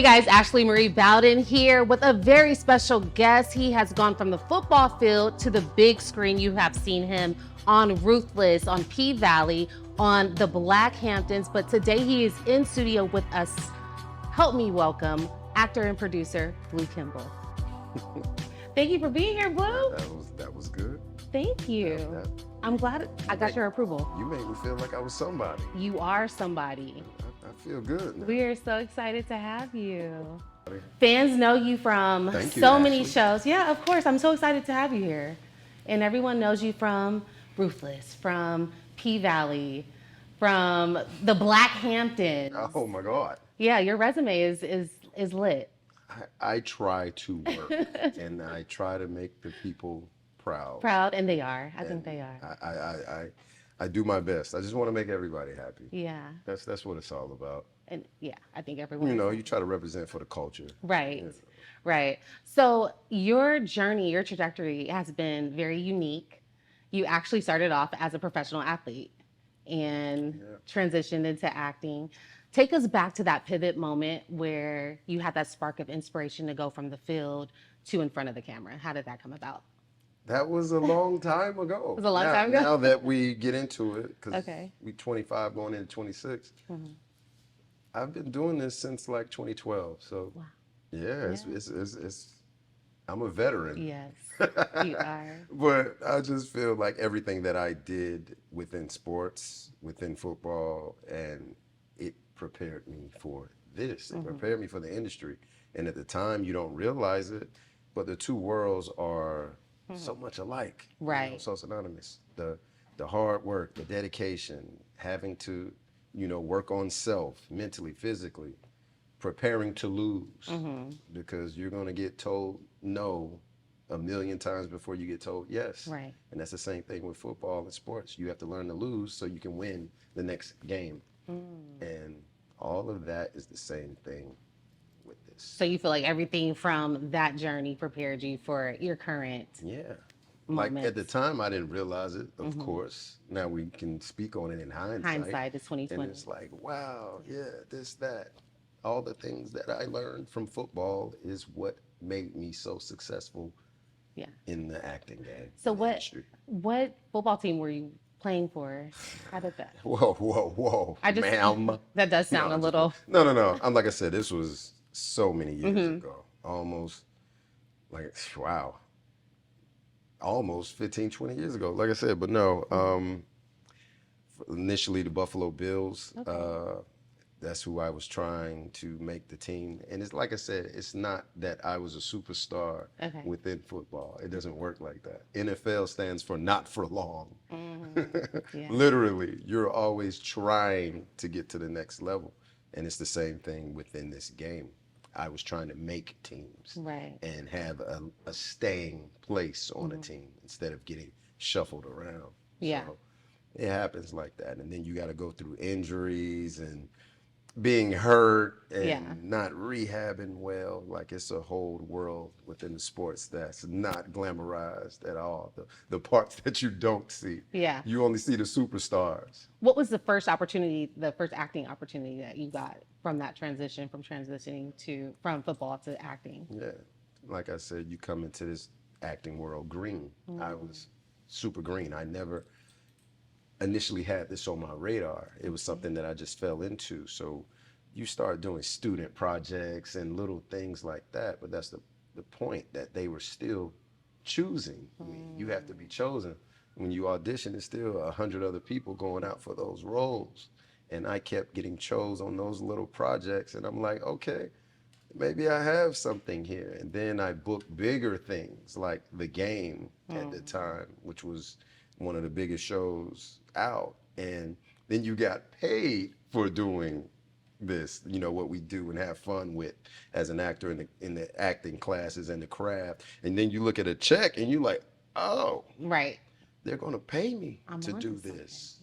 Hey guys, Ashley Marie Bowden here with a very special guest. He has gone from the football field to the big screen. You have seen him on Ruthless, on P-Valley, on the Black Hamptons, but today he is in studio with us. Help me welcome actor and producer, Blue Kimble. Thank you for being here, Blue. That was good. Thank you. I'm glad I got your approval. You made me feel like I was somebody. You are somebody. I feel good now. We are so excited to have you. Fans know you from Thank you, so many Ashley. shows. Yeah, of course. I'm so excited to have you here. And everyone knows you from Ruthless, from P-Valley, from the Black Hamptons. Oh my God. Yeah, your resume is lit. I try to work and I try to make the people proud. Proud, and they are. I think they are. I do my best. I just want to make everybody happy. Yeah. That's what it's all about. And yeah, I think everyone. You know, you try to represent for the culture. Right. Yeah. Right. So your journey, your trajectory has been very unique. You actually started off as a professional athlete and transitioned into acting. Take us back to that pivot moment where you had that spark of inspiration to go from the field to in front of the camera. How did that come about? That was a long time ago. It was a long time ago? Now that we get into it, because Okay. we 25 going into 26, I've been doing this since like 2012. So Wow. yeah, it's I'm a veteran. Yes, you are. But I just feel like everything that I did within sports, within football, and it prepared me for this. It prepared me for the industry. And at the time, you don't realize it, but the two worlds are so much alike. Right. You know, so synonymous. The hard work, the dedication, having to, you know, work on self mentally, physically, preparing to lose because you're going to get told no a million times before you get told yes. Right. And that's the same thing with football and sports. You have to learn to lose so you can win the next game. And all of that is the same thing with this. So you feel like everything from that journey prepared you for your current Yeah. Like moments. at the time, I didn't realize it, of course. Now we can speak on it in hindsight. Hindsight is 2020. And it's like, wow, yeah, this, that. All the things that I learned from football is what made me so successful Yeah. in the acting game. So in the industry. what football team were you playing for? How did that? Whoa, ma'am. That does sound No, a I'm just little. No. I'm like I said, this was so many years ago. Almost like, wow. Almost 15, 20 years ago. Like I said, but no. Initially the Buffalo Bills. Okay. That's who I was trying to make the team. And it's like I said, it's not that I was a superstar Okay. within football. It doesn't work like that. NFL stands for not for long. Yeah. Literally, you're always trying to get to the next level. And it's the same thing within this game. I was trying to make teams Right. and have a staying place on a team instead of getting shuffled around. Yeah. So it happens like that. And then you got to go through injuries and being hurt and not rehabbing well. Like it's a whole world within the sports that's not glamorized at all. The parts that you don't see. Yeah. You only see the superstars. What was the first opportunity, the first acting opportunity that you got from that transition, from transitioning from football to acting? Yeah. Like I said, you come into this acting world green. I was super green. I never initially had this on my radar. It was something that I just fell into. So you start doing student projects and little things like that. But that's the point, that they were still choosing me. You have to be chosen. When you audition, there's still 100 other people going out for those roles. And I kept getting chose on those little projects. And I'm like, okay, maybe I have something here. And then I booked bigger things like The Game at the time, which was one of the biggest shows out. And then you got paid for doing this, you know, what we do and have fun with as an actor in the acting classes and the craft. And then you look at a check and you're like, oh, Right. they're going to pay me I'm to onto do something. this.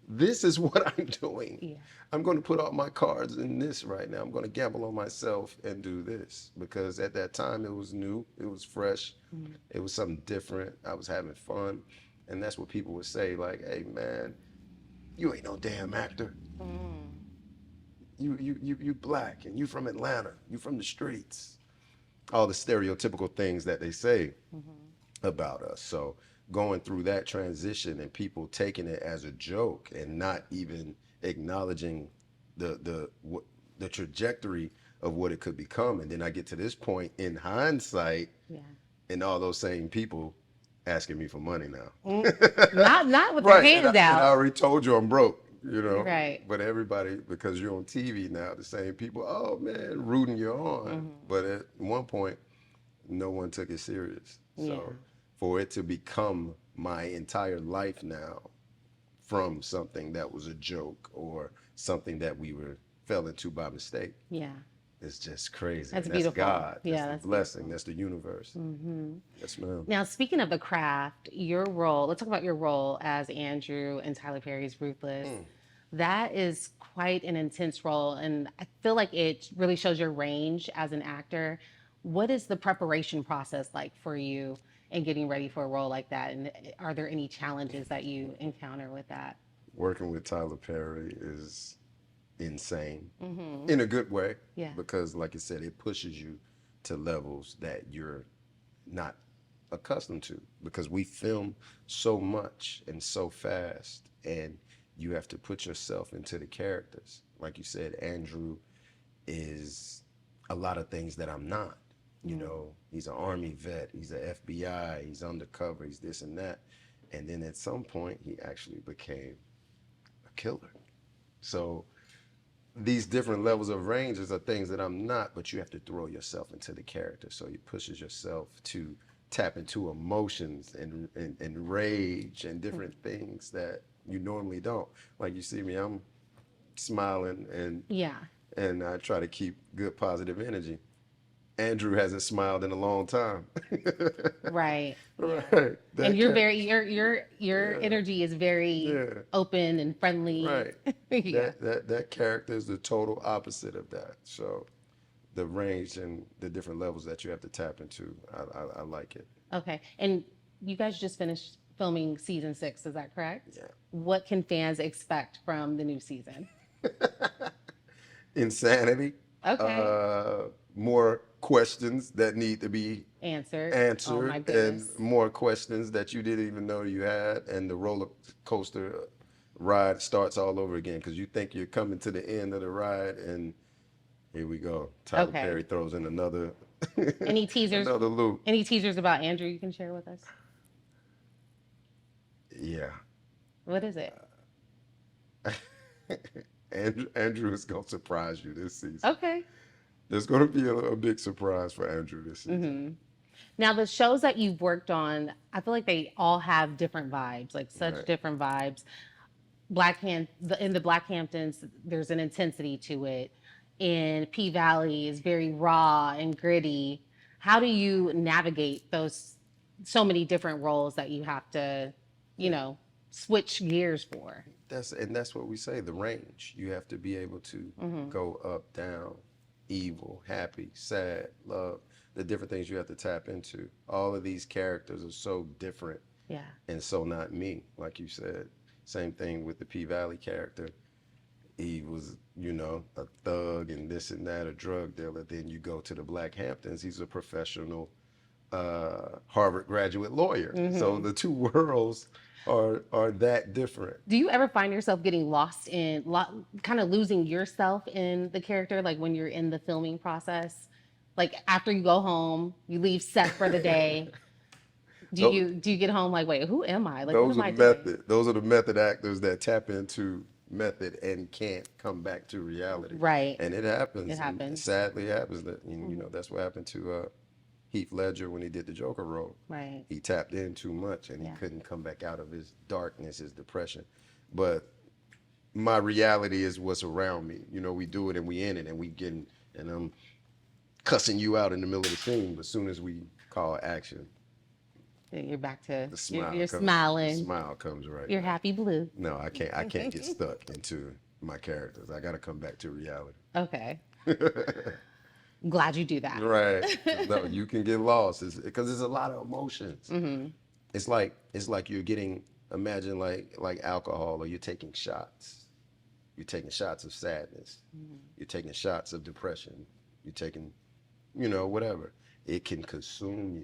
This is what I'm doing. Yeah. I'm going to put all my cards in this right now. I'm going to gamble on myself and do this, because at that time it was new, it was fresh, it was something different. I was having fun, and that's what people would say, like, "Hey man, you ain't no damn actor. you black and you from Atlanta, you from the streets. All the stereotypical things that they say about us. So going through that transition and people taking it as a joke and not even acknowledging the trajectory of what it could become. And then I get to this point in hindsight, Yeah. and all those same people asking me for money now. Not with their Right. hands And I out. already told you I'm broke, you know. Right. But everybody, because you're on TV now, the same people, oh man, rooting you on. But at one point, no one took it serious. Yeah. So for it to become my entire life now from something that was a joke or something that we fell into by mistake, Yeah. it's just crazy. That's And beautiful. God. Yeah, That's that's the blessing. That's the universe. Yes, ma'am. Now, speaking of the craft, your role, let's talk about your role as Andrew in Tyler Perry's Ruthless. That is quite an intense role, and I feel like it really shows your range as an actor. What is the preparation process like for you in getting ready for a role like that? And are there any challenges that you encounter with that? Working with Tyler Perry is insane in a good way. Yeah. Because, like I said, it pushes you to levels that you're not accustomed to, because we film so much and so fast, and you have to put yourself into the characters. Like you said, Andrew is a lot of things that I'm not. You know, he's an Army vet, he's an FBI, he's undercover, he's this and that. And then at some point, he actually became a killer. So these different levels of ranges are things that I'm not, but you have to throw yourself into the character. So it pushes yourself to tap into emotions and rage and different things that you normally don't. Like you see me, I'm smiling Yeah. and I try to keep good positive energy. Andrew hasn't smiled in a long time. Right. Right. That And you're cat- very your energy is very Yeah. open and friendly. Right. Yeah. That character is the total opposite of that. So the range and the different levels that you have to tap into, I like it. Okay. And you guys just finished filming season 6, is that correct? Yeah. What can fans expect from the new season? Insanity. Okay. More questions that need to be Answered. answered, Oh my and goodness. more questions that you didn't even know you had, and the roller coaster ride starts all over again, because you think you're coming to the end of the ride, and here we go. Tyler Okay. Perry throws in another Any teasers? another loop. Any teasers about Andrew you can share with us? Yeah. What is it? Andrew is gonna surprise you this season. Okay. There's gonna be a big surprise for Andrew this season. Now, the shows that you've worked on, I feel like they all have different vibes, like such Right. different vibes. In the Blackhamptons, there's an intensity to it. In P Valley is very raw and gritty. How do you navigate those so many different roles that you have to, switch gears for? That's what we say, the range. You have to be able to go up, down, evil, happy, sad, love, the different things you have to tap into. All of these characters are so different Yeah. and so not me, like you said. Same thing with the P Valley character. He was, a thug and this and that, a drug dealer. Then you go to the Blackhamptons, he's a professional Harvard graduate lawyer. So the two worlds are that different. Do you ever find yourself getting lost kind of losing yourself in the character, like when you're in the filming process? Like after you go home, you leave set for the day. Do you get home like, wait, who am I? Like, what am I doing? Those are the method actors that tap into method and can't come back to reality. Right. And it happens. It happens. And sadly, it happens. That's what happened to Heath Ledger when he did the Joker role. Right. He tapped in too much and he couldn't come back out of his darkness, his depression. But my reality is what's around me. We do it and we in it and and I'm cussing you out in the middle of the scene. But as soon as we call action, You're back to the smile you're comes, smiling. The smile comes right. You're happy blue. No, I can't get stuck into my characters. I got to come back to reality. Okay. Glad you do that. Right. No, you can get lost because there's a lot of emotions. It's like you're getting, imagine like alcohol, or you're taking shots. You're taking shots of sadness. You're taking shots of depression. You're taking, whatever. It can consume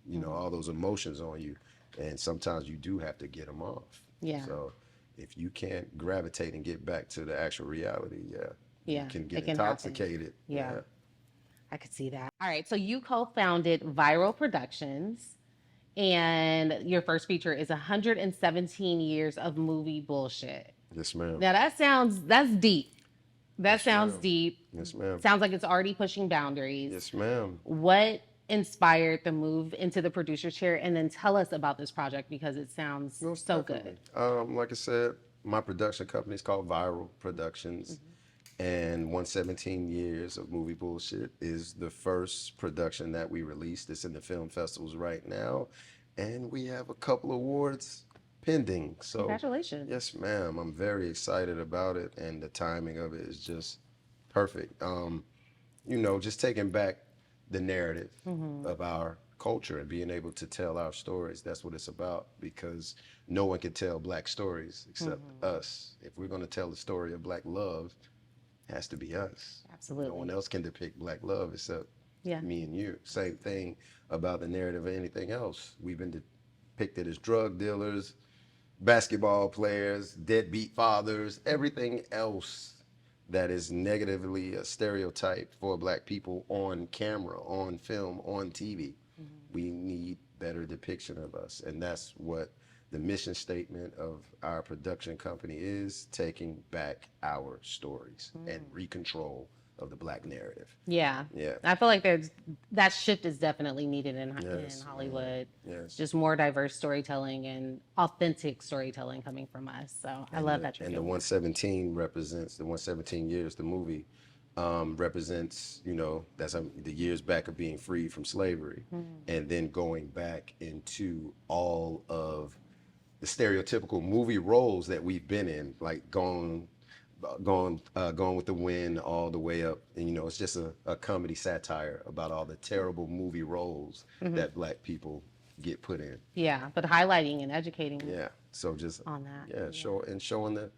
you, all those emotions on you. And sometimes you do have to get them off. Yeah. So if you can't gravitate and get back to the actual reality, you Yeah, can it get can happen. intoxicated. Yeah. I could see that. All right, so you co-founded Viral Productions, and your first feature is 117 years of movie bullshit. Yes, ma'am. Now that's deep. That Yes, sounds ma'am. deep. Yes, ma'am. Sounds like it's already pushing boundaries. Yes, ma'am. What inspired the move into the producer chair? And then tell us about this project because it sounds Most so definitely. good. Like I said, my production company is called Viral Productions. And 117 Years of Movie Bullshit is the first production that we released. It's in the film festivals right now. And we have a couple awards pending. So, Congratulations. yes, ma'am. I'm very excited about it. And the timing of it is just perfect. Just taking back the narrative of our culture and being able to tell our stories. That's what it's about, because no one can tell Black stories except us. If we're going to tell the story of Black love, it has to be us. Absolutely. No one else can depict Black love except Yeah. me and you. Same thing about the narrative of anything else. We've been depicted as drug dealers, basketball players, deadbeat fathers, everything else that is negatively a stereotype for Black people on camera, on film, on TV. We need better depiction of us. And that's what the mission statement of our production company is: taking back our stories and recontrol of the Black narrative. Yeah. Yeah. I feel like that shift is definitely needed in Yes, Hollywood. Yes. Just more diverse storytelling and authentic storytelling coming from us. So I love that you're And the doing 117 represents the 117 years, the movie represents, that's the years back of being freed from slavery, and then going back into all of the stereotypical movie roles that we've been in, like Gone with the Wind, all the way up. And, it's just a comedy satire about all the terrible movie roles that Black people get put in. Yeah, but highlighting and educating Yeah. So just on that. yeah, showing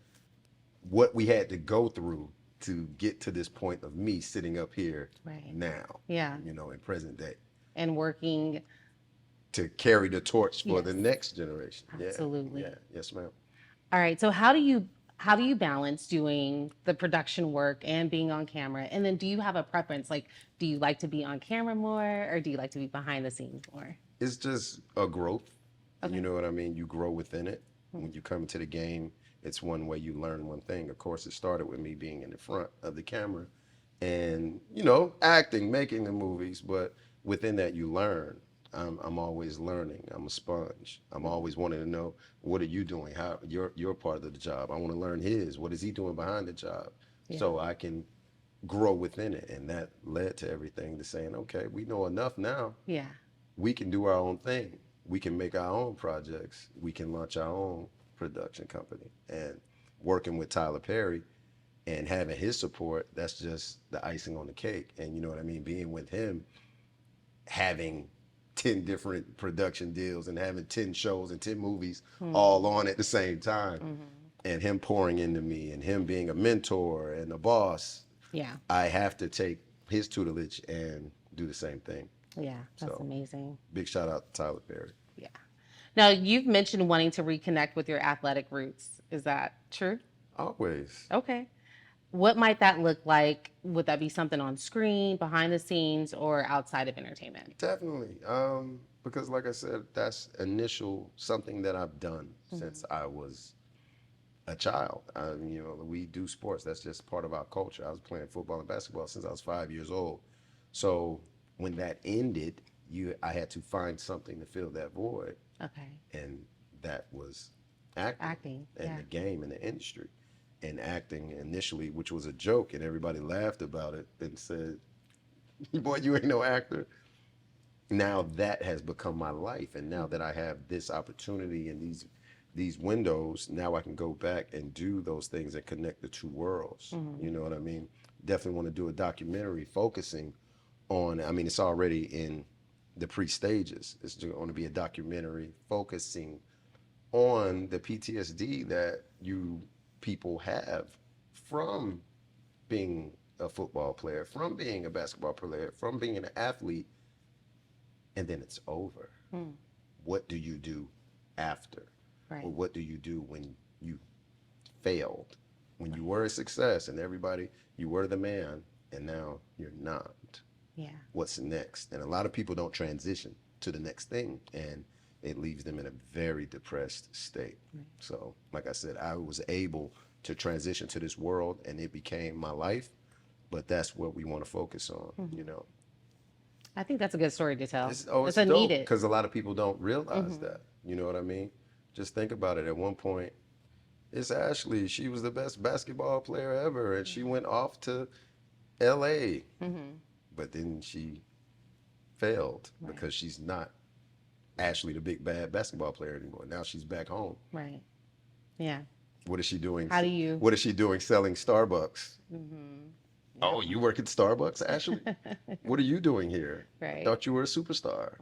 what we had to go through to get to this point of me sitting up here Right. now. Yeah. In present day, And working. to carry the torch for Yes. the next generation. Absolutely. Yeah. Yes, ma'am. All right. So how do you balance doing the production work and being on camera? And then do you have a preference? Like, do you like to be on camera more or do you like to be behind the scenes more? It's just a growth. Okay. You know what I mean? You grow within it. When you come into the game, it's one way you learn one thing. Of course, it started with me being in the front of the camera and, acting, making the movies. But within that, you learn. I'm always learning. I'm a sponge. I'm always wanting to know, what are you doing? How you're part of the job. I want to learn his. What is he doing behind the job? Yeah. So I can grow within it. And that led to everything to saying, okay, we know enough now. Yeah. We can do our own thing. We can make our own projects. We can launch our own production company. And working with Tyler Perry and having his support, that's just the icing on the cake. And you know what I mean? Being with him, having 10 different production deals and having 10 shows and 10 movies all on at the same time. And him pouring into me and him being a mentor and a boss. Yeah. I have to take his tutelage and do the same thing. Yeah. That's So, amazing. Big shout out to Tyler Perry. Yeah. Now, you've mentioned wanting to reconnect with your athletic roots. Is that true? Always. Okay. What might that look like? Would that be something on screen, behind the scenes, or outside of entertainment? Definitely. Because like I said, that's something that I've done since I was a child. We do sports. That's just part of our culture. I was playing football and basketball since I was 5 years old. So when that ended, I had to find something to fill that void. Okay. And that was acting and yeah. the game and the industry. And acting initially, which was a joke, and everybody laughed about it and said, boy, you ain't no actor. Now that has become my life. And now that I have this opportunity and these windows, now I can go back and do those things and connect the two worlds. You know what I mean? Definitely want to do a documentary focusing on, it's already in the pre-stages. It's going to be a documentary focusing on the PTSD that you people have from being a football player, from being a basketball player, from being an athlete, and then it's over. Mm, What do you do after? right. Or what do you do when you failed? When you were a success and everybody, you were the man, and now you're not. Yeah. What's next? And a lot of people don't transition to the next thing, and it leaves them in a very depressed state. Right. So, like I said, I was able to transition to this world, and it became my life. But that's what we want to focus on, you know. I think that's a good story to tell. It's It's a dope needed. because a lot of people don't realize that. You know what I mean? Just think about it. At one point, it's Ashley. She was the best basketball player ever, and she went off to L.A. But then she failed Right. because she's not Ashley, the big bad basketball player anymore. Now she's back home. Right. Yeah. What is she doing? How do you? What is she doing selling Starbucks? Oh, you work at Starbucks, Ashley? What are you doing here? I Right. thought you were a superstar.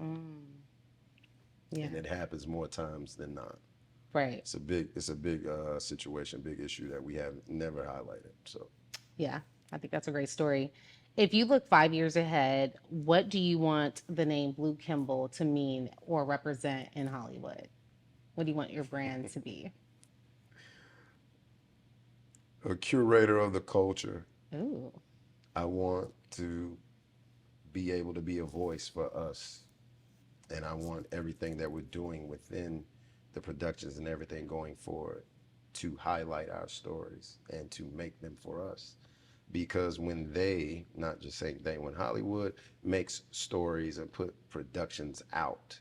Yeah. And it happens more times than not. Right. It's a big situation, big issue that we have never highlighted. So Yeah. I think that's a great story. If you look 5 years ahead, what do you want the name Blue Kimble to mean or represent in Hollywood? What do you want your brand to be? a curator of the culture. Ooh. I want to be able to be a voice for us. And I want everything that we're doing within the productions and everything going forward to highlight our stories and to make them for us. Because when they, not just saying they, when Hollywood makes stories and put productions out,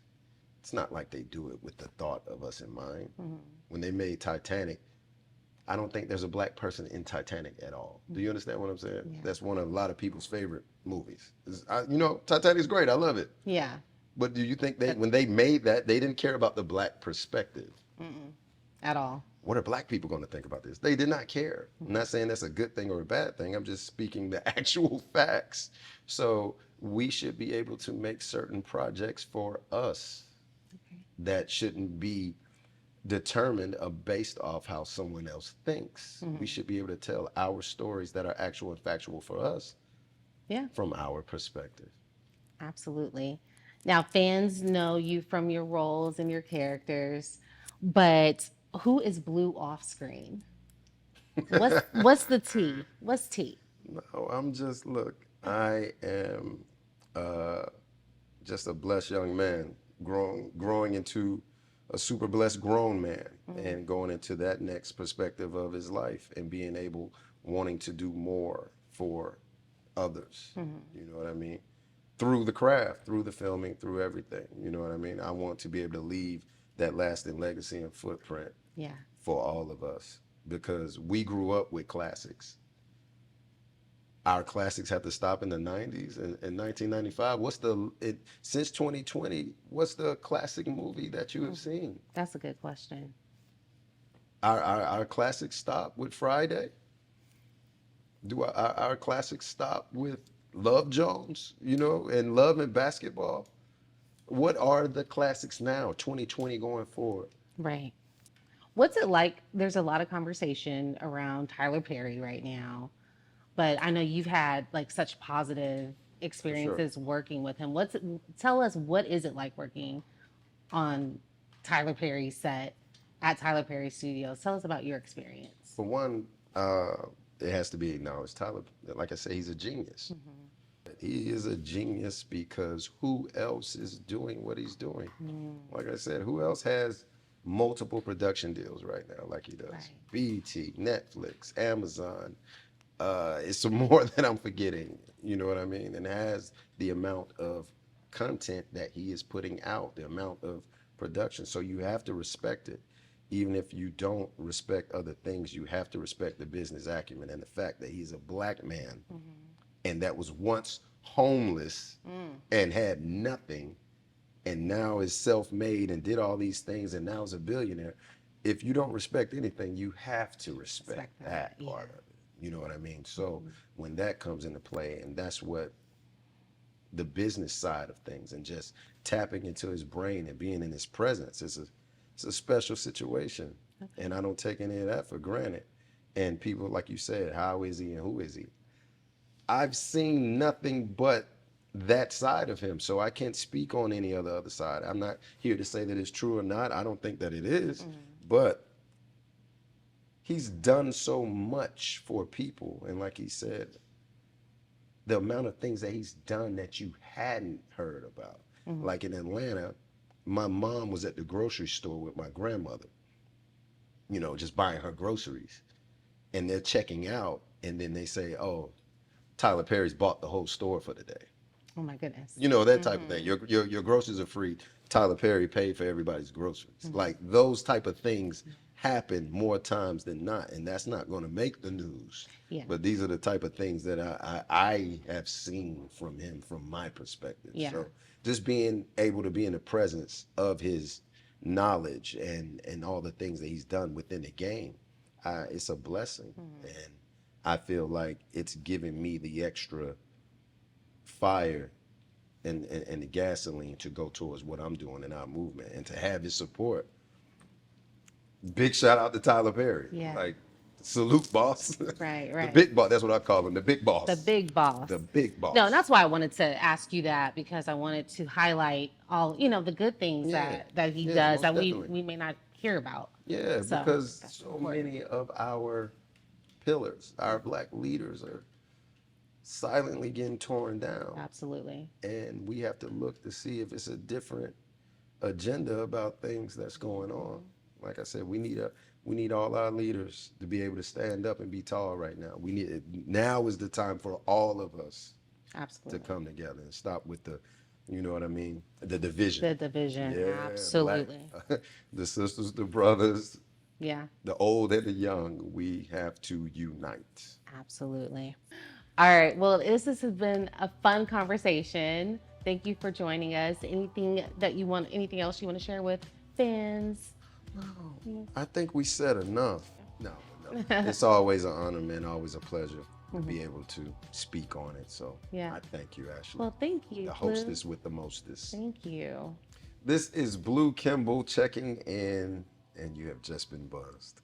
it's not like they do it with the thought of us in mind. When they made Titanic, I don't think there's a black person in Titanic at all. Do you understand what I'm saying? Yeah. That's one of a lot of people's favorite movies. You know, Titanic's great. I love it. Yeah. But do you think when they made that, they didn't care about the black perspective? At all. What are black people going to think about this? They did not care. I'm not saying that's a good thing or a bad thing. I'm just speaking the actual facts. So we should be able to make certain projects for us that shouldn't be determined based off how someone else thinks. We should be able to tell our stories that are actual and factual for us Yeah. from our perspective. Absolutely. Now, fans know you from your roles and your characters, but who is Blue off screen? What's the T? What's T? No, I'm just, look, I am just a blessed young man growing into a super blessed grown man and going into that next perspective of his life and being able, wanting to do more for others. You know what I mean? Through the craft, through the filming, through everything. You know what I mean? I want to be able to leave that lasting legacy and footprint Yeah. for all of us because we grew up with classics. Our classics have to stop in the 90s and 1995. Since 2020, what's the classic movie that you have seen? That's a good question. Our classics stop with Friday? Do our classics stop with Love Jones, you know, and Love and Basketball? What are the classics now, 2020 going forward? Right. What's it like? There's a lot of conversation around Tyler Perry right now, but I know you've had like such positive experiences working with him. Tell us, what is it like working on Tyler Perry's set at Tyler Perry Studios? Tell us about your experience. For one, it has to be acknowledged. Tyler, like I say, he's a genius. He is a genius because who else is doing what he's doing? Like I said, who else has multiple production deals right now like he does? Right. BET, Netflix, Amazon. It's some more that I'm forgetting, you know what I mean? And has the amount of content that he is putting out, the amount of production. So you have to respect it. Even if you don't respect other things, you have to respect the business acumen and the fact that he's a black man and that was once homeless and had nothing and now is self-made and did all these things and now is a billionaire. If you don't respect anything, you have to respect that part of it. You know what I mean? So when that comes into play, and that's what the business side of things and just tapping into his brain and being in his presence, it's a special situation. And I don't take any of that for granted. And people, like you said, how is he and who is he? I've seen nothing but that side of him, so I can't speak on any other side. I'm not here to say that it's true or not. I don't think that it is, but he's done so much for people. And like he said, the amount of things that he's done that you hadn't heard about. Like in Atlanta, my mom was at the grocery store with my grandmother, you know, just buying her groceries. And they're checking out, and then they say, oh, Tyler Perry's bought the whole store for the day. Oh my goodness. You know, that type of thing. Your groceries are free. Tyler Perry paid for everybody's groceries. Like those type of things happen more times than not, and that's not going to make the news. Yeah. But these are the type of things that I have seen from him from my perspective. Yeah. So just being able to be in the presence of his knowledge and all the things that he's done within the game, it's a blessing. And I feel like it's giving me the extra fire and the gasoline to go towards what I'm doing in our movement, and to have his support. Big shout out to Tyler Perry. Yeah. Like, salute, boss. Right, The right. big boss. That's what I call him. The big boss. The big boss. The big boss. No, and that's why I wanted to ask you that, because I wanted to highlight all, you know, the good things Yeah. that he Yeah, does most that definitely. we may not hear about. Yeah, So, because that's so important. many of our pillars, our black leaders, are silently getting torn down. Absolutely. And we have to look to see if it's a different agenda about things that's going on. Like I said, we need all our leaders to be able to stand up and be tall right now. Now is the time for all of us Absolutely. to come together and stop with the, you know what I mean, the division. The division. Yeah, Absolutely. the sisters, the brothers, Yeah. the old and the young, we have to unite. Absolutely. All right. Well, this has been a fun conversation. Thank you for joining us. Anything else you want to share with fans? I think we said enough. No. It's always an honor, man. Always a pleasure to be able to speak on it. So Yeah. I thank you, Ashley. Well, thank you. The Blue. hostess with the mostest. Thank you. This is Blue Kimble checking in, and you have just been buzzed.